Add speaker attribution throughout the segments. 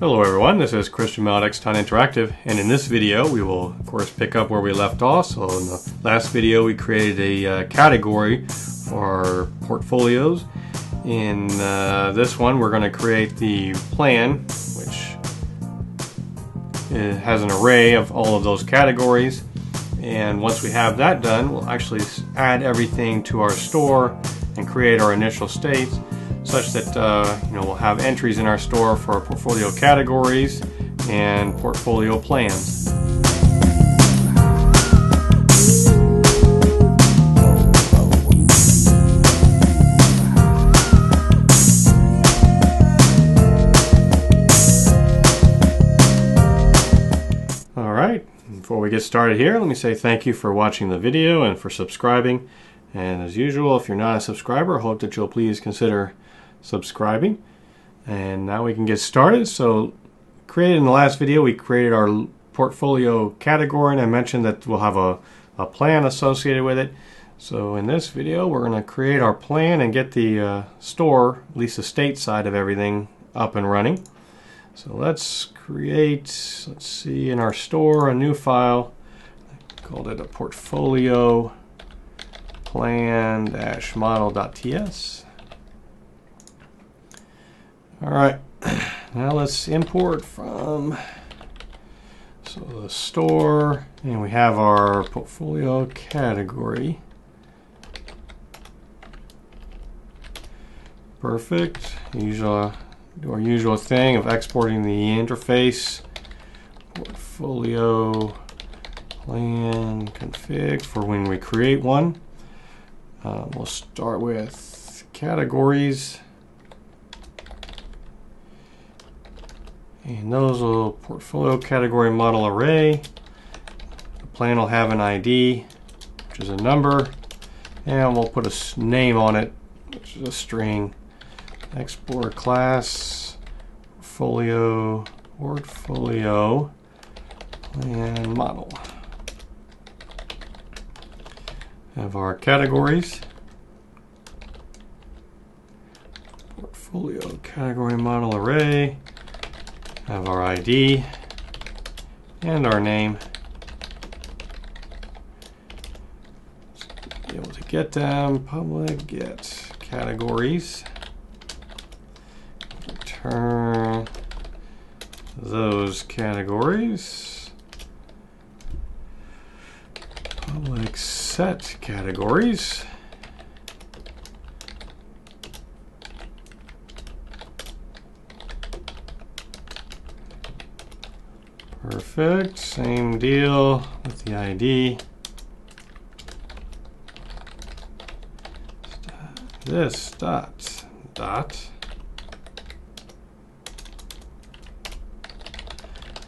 Speaker 1: Hello everyone, this is Christian Maldex, Ton Interactive, and in this video we will of course pick up where we left off. So in the last video we created a category for our portfolios. In this one we're going to create the plan, which has an array of all of those categories, and once we have that done we'll actually add everything to our store and create our initial states, such that we'll have entries in our store for our portfolio categories and portfolio plans. Alright, before we get started here, let me say thank you for watching the video and for subscribing. And as usual, if you're not a subscriber, I hope that you'll please consider subscribing. And now we can get started. So in the last video we created our portfolio category, and I mentioned that we'll have a plan associated with it. So in this video we're going to create our plan and get the store, at least the state side of everything, up and running. So let's create, let's see, in our store a new file. I called it a portfolio plan-model.ts. Alright, now let's import from the store, and we have our portfolio category. Perfect. Do our usual thing of exporting the interface, portfolio plan config for when we create one. We'll start with categories. And those will portfolio category model array. The plan will have an ID, which is a number, and we'll put a name on it, which is a string. Export class portfolio plan model. Have our categories. Portfolio category model array. Have our ID and our name. Be able to get them. Public get categories. Return those categories. Public set categories. Perfect. Same deal with the ID. This dot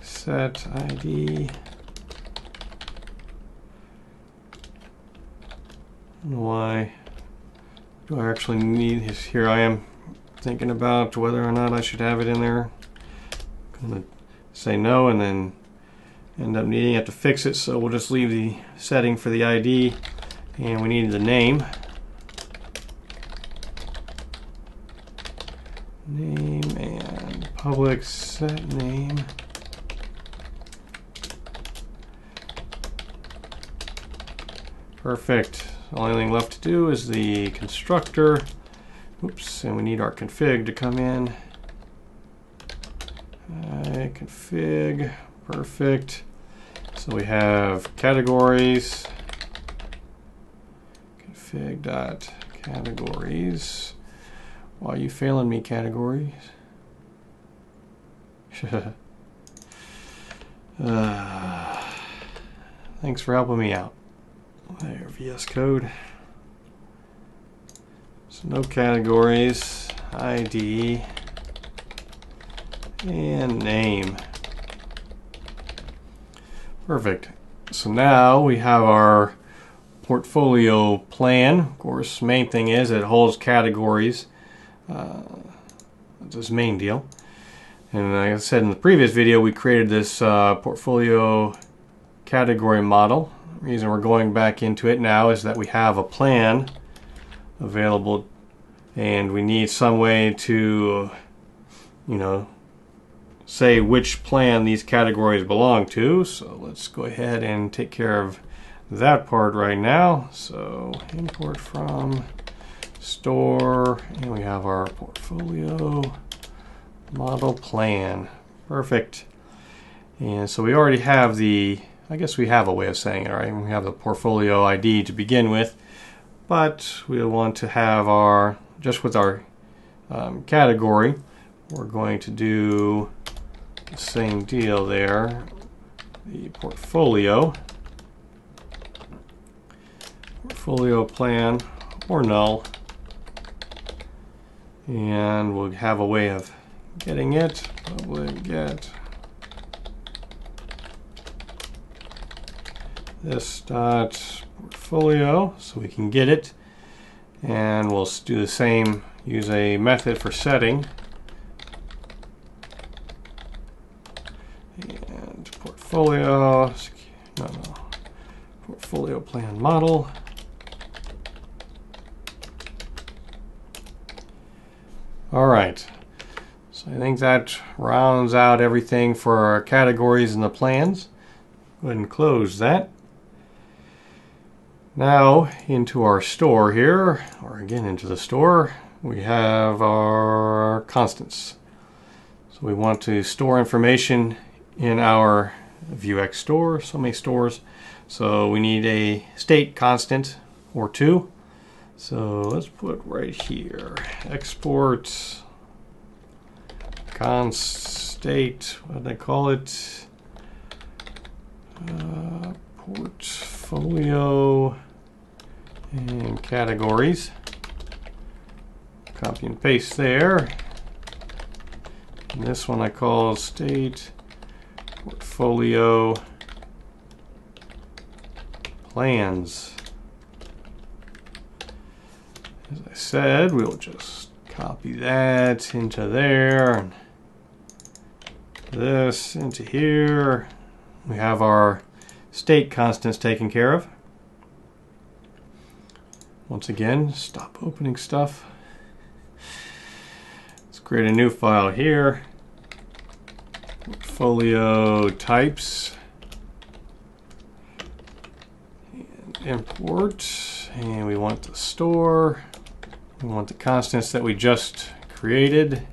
Speaker 1: set ID. Why do I actually need this? Here I am thinking about whether or not I should have it in there. I'm gonna say no and then end up needing it to fix it, so we'll just leave the setting for the ID, and we need the name. Name and public set name. Perfect. The only thing left to do is the constructor. Oops, and we need our config to come in. Config, perfect. So we have categories, config.categories. Why are you failing me, categories? Thanks for helping me out. There, VS Code. So no categories, ID, and name. Perfect. So now we have our portfolio plan. Of course, main thing is it holds categories. That's its main deal. And like I said in the previous video, we created this portfolio category model. The reason we're going back into it now is that we have a plan available, and we need some way to, say which plan these categories belong to. So let's go ahead and take care of that part right now. So import from store, and we have our portfolio model plan. Perfect. And so we already have the, I guess we have a way of saying it, right? We have the portfolio ID to begin with, but we want to have our, just with our category, we're going to do the same deal there. The portfolio plan or null, and we'll have a way of getting it. Public get this dot portfolio so we can get it, and we'll do the same, use a method for setting, and portfolio portfolio plan model. All right, so I think that rounds out everything for our categories and the plans. Go ahead and close that. Now into our store here, or again into the store, we have our constants. So we want to store information in our Vuex store, so many stores. So we need a state constant or two. So let's put right here, export const state, what do they call it? Portfolio and categories. Copy and paste there. And this one I call state portfolio plans. As I said, we'll just copy that into there, and this into here. We have our state constants taken care of. Once again, stop opening stuff. Let's create a new file here. Portfolio types. And import. And we want the store. We want the constants that we just created.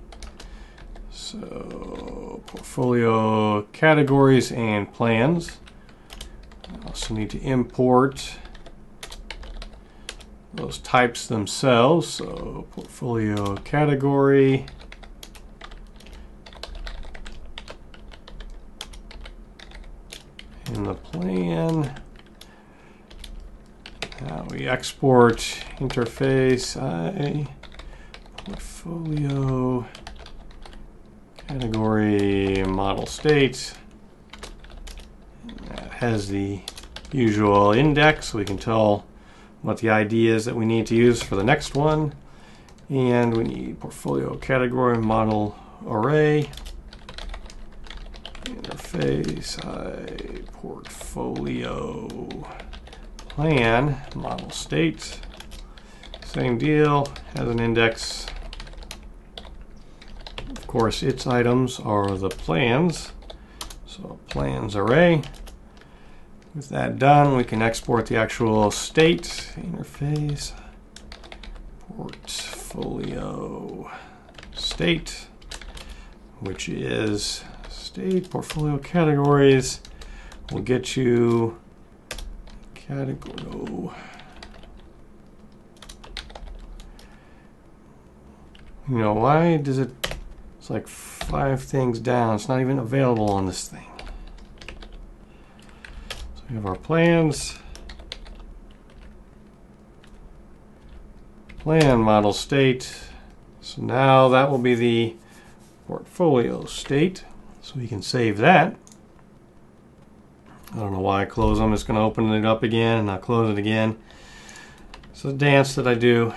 Speaker 1: So portfolio categories and plans. I also need to import those types themselves. So portfolio category. And the plan. Now we export interface portfolio category model state. That has the usual index, so we can tell what the ID is that we need to use for the next one. And we need portfolio category model array. Interface portfolio plan model state. Same deal, has an index. Of course, its items are the plans. So plans array. With that done, we can export the actual state interface portfolio state, which is state portfolio categories. Will get you category. You know, why does it, it's like 5 things down. It's not even available on this thing. So we have our plans. Plan model state. So now that will be the portfolio state. So we can save that. I don't know why I close them. It's going to open it up again and I'll close it again. It's a dance that I do.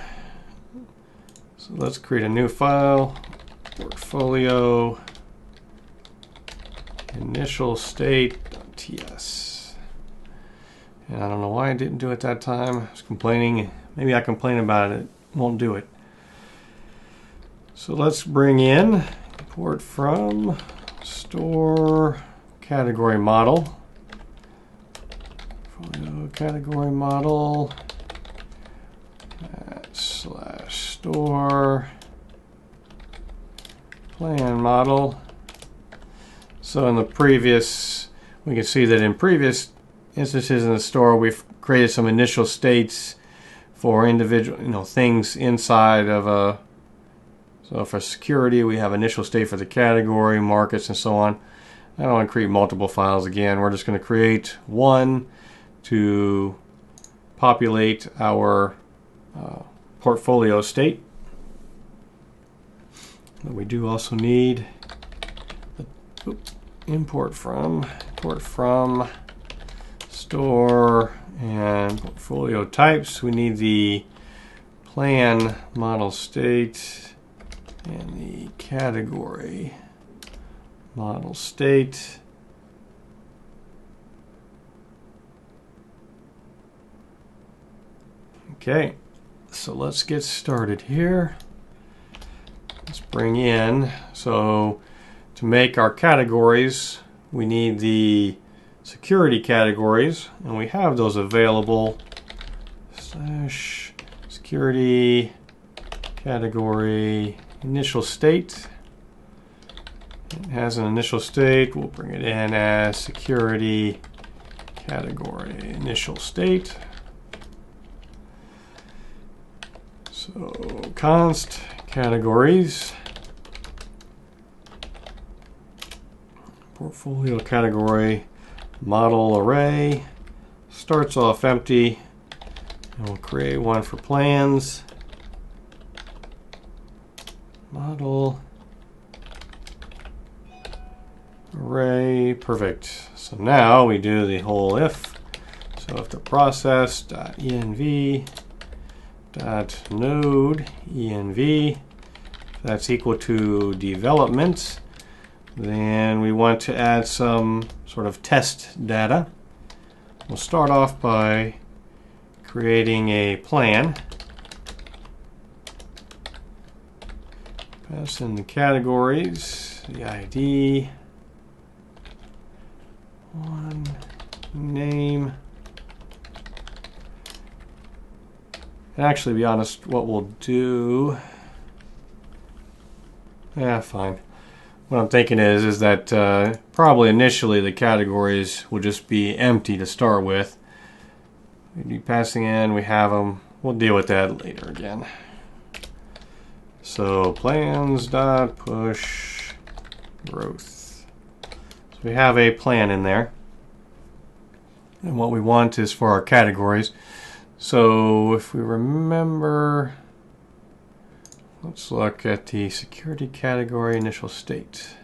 Speaker 1: So let's create a new file. Portfolio initial state.ts. And I don't know why I didn't do it that time. I was complaining. Maybe I complain about it. It won't do it. So let's bring in import from store category model. Portfolio category model / store plan model. So in the previous, we can see that in previous instances in the store, we've created some initial states for individual, things inside of a. So for security, we have initial state for the category, markets, and so on. I don't want to create multiple files again. We're just going to create one to populate our portfolio state. But we do also need import from store and portfolio types. We need the plan model state and the category model state. Okay, so let's get started here. Let's bring in, so to make our categories, we need the security categories, and we have those available. / security category initial state. It has an initial state. We'll bring it in as security category initial state. So const categories, portfolio category model array, starts off empty, and we'll create one for plans. Model array, perfect. So now we do the whole if. So if the process.env .node env, that's equal to development, then we want to add some sort of test data. We'll start off by creating a plan. Pass in the categories, the ID, one, name. And actually, to be honest, what we'll do, fine. What I'm thinking is that probably initially the categories will just be empty to start with. We'll be passing in, we have them. We'll deal with that later again. So plans.push growth. So we have a plan in there. And what we want is for our categories. So if we remember, let's look at the security category initial state.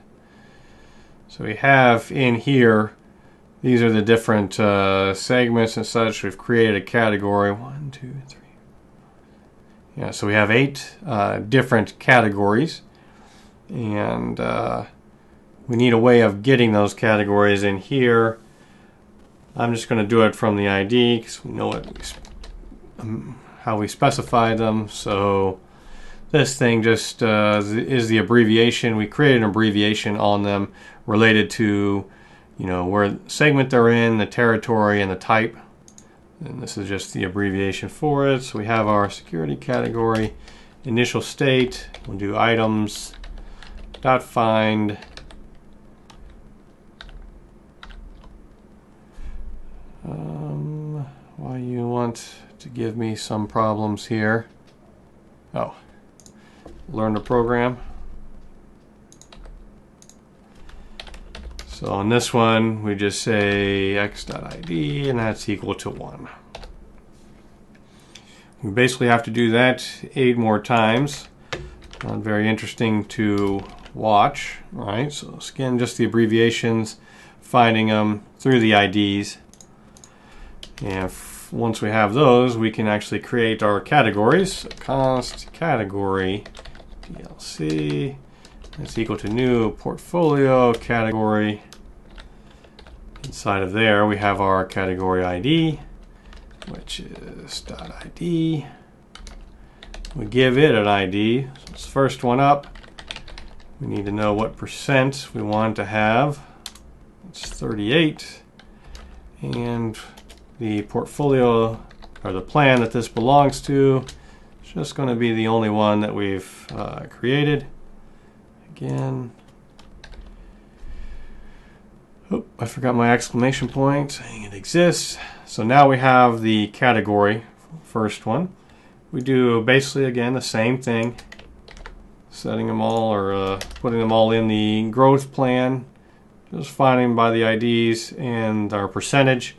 Speaker 1: So we have in here, these are the different segments and such. We've created a category, 1, 2, 3. Yeah, so we have 8 different categories, and we need a way of getting those categories in here. I'm just going to do it from the ID because we know what how we specify them. So this thing just is the abbreviation. We create an abbreviation on them related to, where segment they're in, the territory, and the type. And this is just the abbreviation for it. So we have our security category initial state. We'll do items dot find why you want to give me some problems here. Oh, learn the program. So on this one, we just say x.id, and that's equal to 1. We basically have to do that 8 more times. Not very interesting to watch, right? So again, just the abbreviations, finding them through the IDs. And once we have those, we can actually create our categories. So const category DLC, that's equal to new portfolio category. Inside of there, we have our category ID, which is .id. We give it an ID. So it's the first one up. We need to know what percent we want to have. It's 38. And the portfolio, or the plan that this belongs to, is just going to be the only one that we've created. Again, oh, I forgot my exclamation point. It exists. So now we have the category, first one. We do basically, again, the same thing. Setting them all, or putting them all in the growth plan. Just finding by the IDs and our percentage.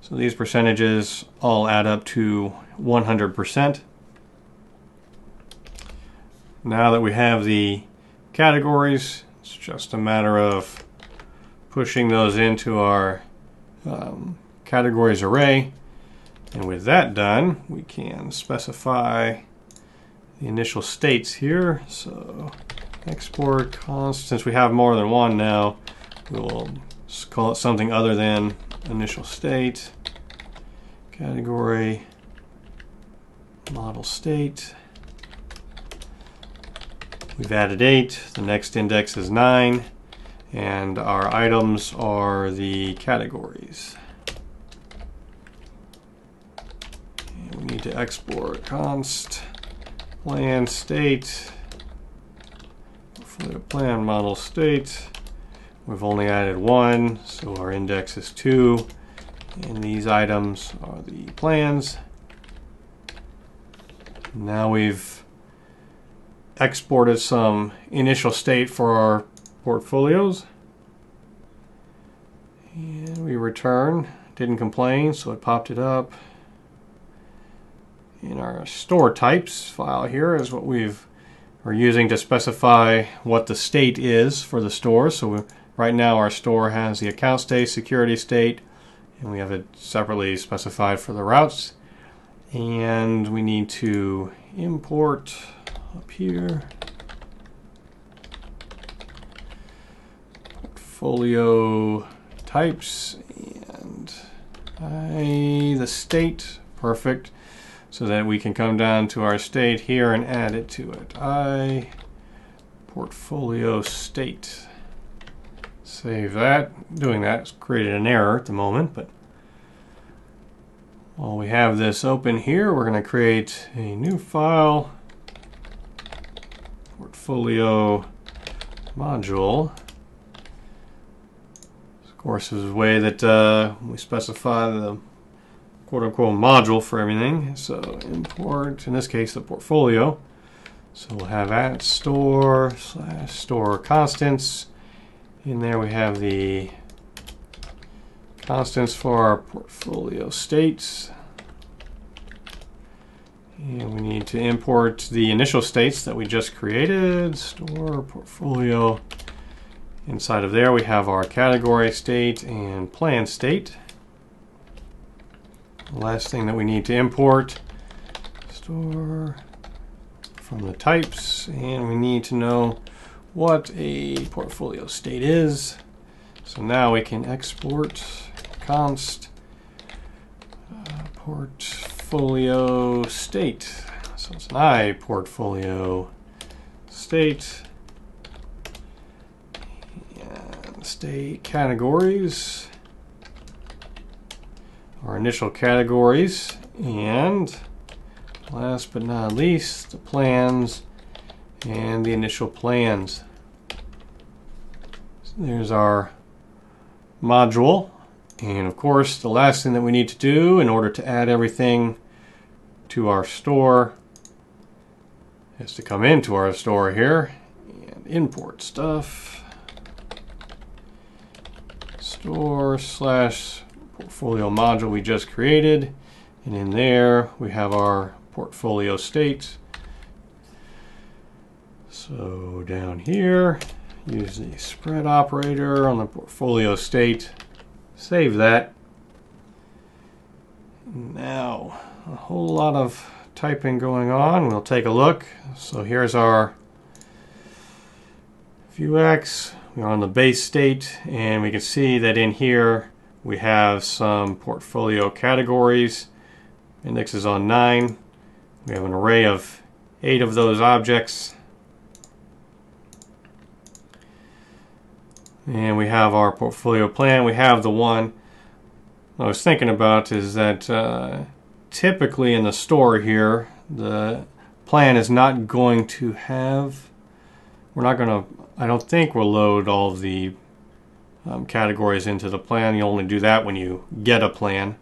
Speaker 1: So these percentages all add up to 100%. Now that we have the categories, it's just a matter of pushing those into our categories array. And with that done, we can specify the initial states here. So export const, since we have more than one now, we will call it something other than initial state, category, model state. We've added 8, the next index is 9, and our items are the categories. And we need to export const plan state, plan model state. We've only added 1, so our index is 2, and these items are the plans. Now we've exported some initial state for our portfolios, and we return. Didn't complain, so it popped it up. In our store types file here is what we're using to specify what the state is for the store. So right now our store has the account state, security state, and we have it separately specified for the routes. And we need to import up here portfolio types and the state. Perfect. So that we can come down to our state here and add it to it. Portfolio state. Save that. Doing that has created an error at the moment, but while we have this open here, we're going to create a new file, portfolio module. Of course, is a way that we specify the quote-unquote module for everything. So import, in this case, the portfolio. So we'll have at store / store constants. In there we have the constants for our portfolio states. And we need to import the initial states that we just created. Store portfolio. Inside of there we have our category state and plan state. The last thing that we need to import, store from the types, and we need to know what a portfolio state is. So now we can export const portfolio state. So it's an portfolio state and state categories. Our initial categories, and last but not least, the plans and the initial plans. So there's our module, and of course the last thing that we need to do in order to add everything to our store is to come into our store here and import stuff. Store / portfolio module we just created, and in there we have our portfolio state. So down here, use the spread operator on the portfolio state, save that. Now a whole lot of typing going on. We'll take a look. So here's our Vuex. We're on the base state, and we can see that in here we have some portfolio categories. Index is on 9. We have an array of 8 of those objects. And we have our portfolio plan. We have the one I was thinking about is that typically in the store here, the plan is not going to have, I don't think we'll load all of the categories into the plan. You only do that when you get a plan.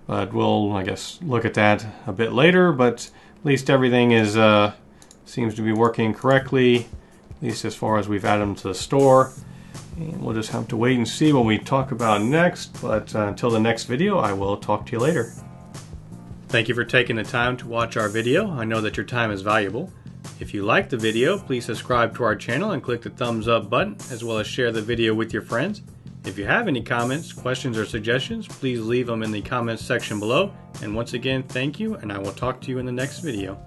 Speaker 1: But we'll, I guess, look at that a bit later. But at least everything is seems to be working correctly, at least as far as we've added them to the store. And we'll just have to wait and see what we talk about next. But until the next video, I will talk to you later. Thank you for taking the time to watch our video. I know that your time is valuable. If you liked the video, please subscribe to our channel and click the thumbs up button, as well as share the video with your friends. If you have any comments, questions, or suggestions, please leave them in the comments section below. And once again, thank you, and I will talk to you in the next video.